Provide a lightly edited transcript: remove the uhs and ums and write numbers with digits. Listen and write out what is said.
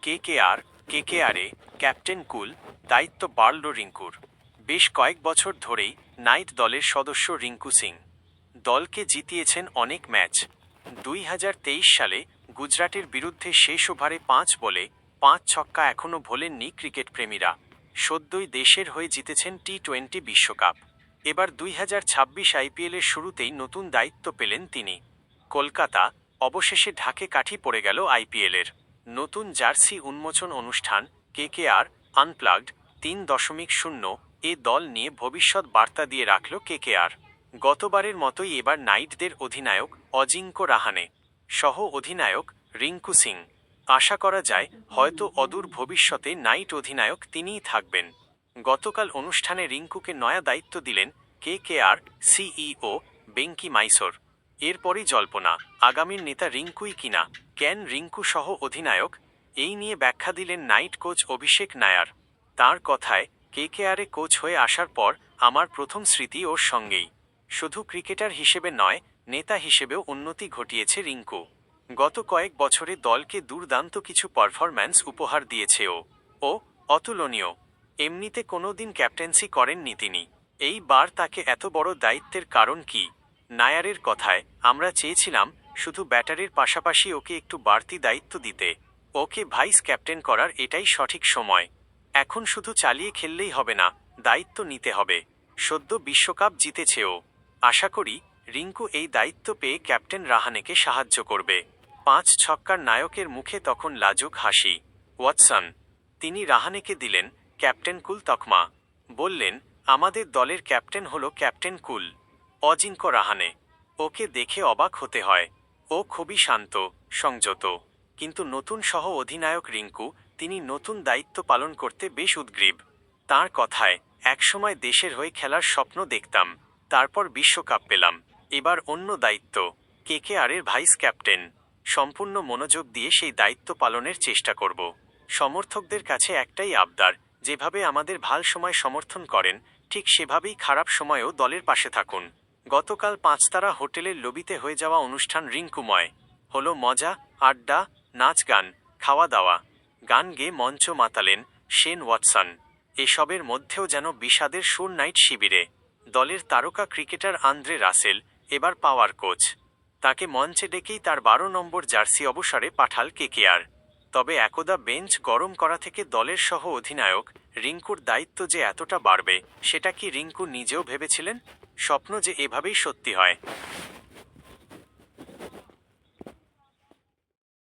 কেকেআরে captain কুল দায়িত্ব বাড়ল রিঙ্কুর। বেশ কয়েক বছর ধরেই নাইট দলের সদস্য রিঙ্কু সিং দলকে জিতিয়েছেন অনেক ম্যাচ। 2023 সালে গুজরাটের বিরুদ্ধে শেষ ওভারে 5 বলে 5 ছক্কা এখনও ভোলেননি ক্রিকেট প্রেমীরা। সদ্যই দেশের হয়ে জিতেছেন টি-20 বিশ্বকাপ। এবার 2026 আইপিএলের শুরুতেই নতুন দায়িত্ব পেলেন তিনি। কলকাতা অবশেষে ঢাকে কাঠি পড়ে গেল আইপিএলের নতুন জার্সি উন্মোচন অনুষ্ঠান কেকেআর আনপ্লাগড 3.0 এ দল নিয়ে ভবিষ্যৎ বার্তা দিয়ে রাখল কেকেআর। গতবারের মতোই এবার নাইটদের অধিনায়ক অজিঙ্ক্য রাহানে সহ অধিনায়ক রিঙ্কু সিং। আশা করা যায় হয়তো অদূর ভবিষ্যতে নাইট অধিনায়ক তিনিই থাকবেন। গতকাল অনুষ্ঠানে রিঙ্কুকে নয়া দায়িত্ব দিলেন কেকেআর সিইও বেঙ্কি মাইসোর। এরপরই জল্পনা আগামীর নেতা রিঙ্কুই কিনা। কেন রিঙ্কু সহ অধিনায়ক, এই নিয়ে ব্যাখ্যা দিলেন নাইট কোচ অভিষেক নায়ার। তাঁর কথায়, কেকেআরে কোচ হয়ে আসার পর আমার প্রথম স্মৃতি ওর সঙ্গেই। শুধু ক্রিকেটার হিসেবে নয়, নেতা হিসেবেও উন্নতি ঘটিয়েছে রিঙ্কু। গত কয়েক বছরে দলকে দুর্দান্ত কিছু পারফরম্যান্স উপহার দিয়েছে ও অতুলনীয়। এমনিতে কোনোদিন ক্যাপ্টেন্সি করেননি তিনি। এই বার তাকে এত বড় দায়িত্বের কারণ কি? নায়ারের কথায়, আমরা চেয়েছিলাম শুধু ব্যাটারের পাশাপাশি ওকে একটু বাড়তি দায়িত্ব দিতে। ওকে ভাইস ক্যাপ্টেন করার এটাই সঠিক সময়। এখন শুধু চালিয়ে খেললেই হবে না, দায়িত্ব নিতে হবে। সদ্য বিশ্বকাপ জিতেছে ও। আশা করি রিঙ্কু এই দায়িত্ব পেয়ে ক্যাপ্টেন রাহানেকে সাহায্য করবে। 5 ছক্কার নায়কের মুখে তখন লাজুক হাসি। ওয়াটসন। তিনি রাহানেকে দিলেন ক্যাপ্টেন কুল তকমা। বললেন, আমাদের দলের ক্যাপ্টেন হলো ক্যাপ্টেন কুল, অজিঙ্ক্য রাহানে। ওকে দেখে অবাক হতে হয়। ও খুবই শান্ত, সংযত। কিন্তু নতুন সহ অধিনায়ক রিঙ্কু, তিনি নতুন দায়িত্ব পালন করতে বেশ উদগ্রীব। তাঁর কথায়, একসময় দেশের হয়ে খেলার স্বপ্ন দেখতাম, তারপর বিশ্বকাপ পেলাম, এবার অন্য দায়িত্ব, কেকেআরের ভাইস ক্যাপ্টেন। সম্পূর্ণ মনোযোগ দিয়ে সেই দায়িত্ব পালনের চেষ্টা করব। সমর্থকদের কাছে একটাই আবদার, যেভাবে আমাদের ভাল সময় সমর্থন করেন, ঠিক সেভাবেই খারাপ সময়েও দলের পাশে থাকুন। গতকাল 5 তারা হোটেলের লবিতে হয়ে যাওয়া অনুষ্ঠান রিঙ্কুময়। হলো মজা, আড্ডা, নাচ গান, খাওয়া দাওয়া। গান গেয়ে মঞ্চ মাতালেন শেন ওয়াটসন। এসবের মধ্যেও যেন বিষাদের সুর নাইট শিবিরে। দলের তারকা ক্রিকেটার আন্দ্রে রাসেল এবার পাওয়ার কোচ। তাকে মঞ্চে ডেকেই তার 12 নম্বর জার্সি অবসরে পাঠাল কেকেআর। তবে একদা বেঞ্চ গরম করা থেকে দলের সহ অধিনায়ক রিঙ্কুর দায়িত্ব যে এতটা বাড়বে, সেটা কি রিঙ্কু নিজেও ভেবেছিলেন? স্বপ্ন যে এভাবেই সত্যি হয়।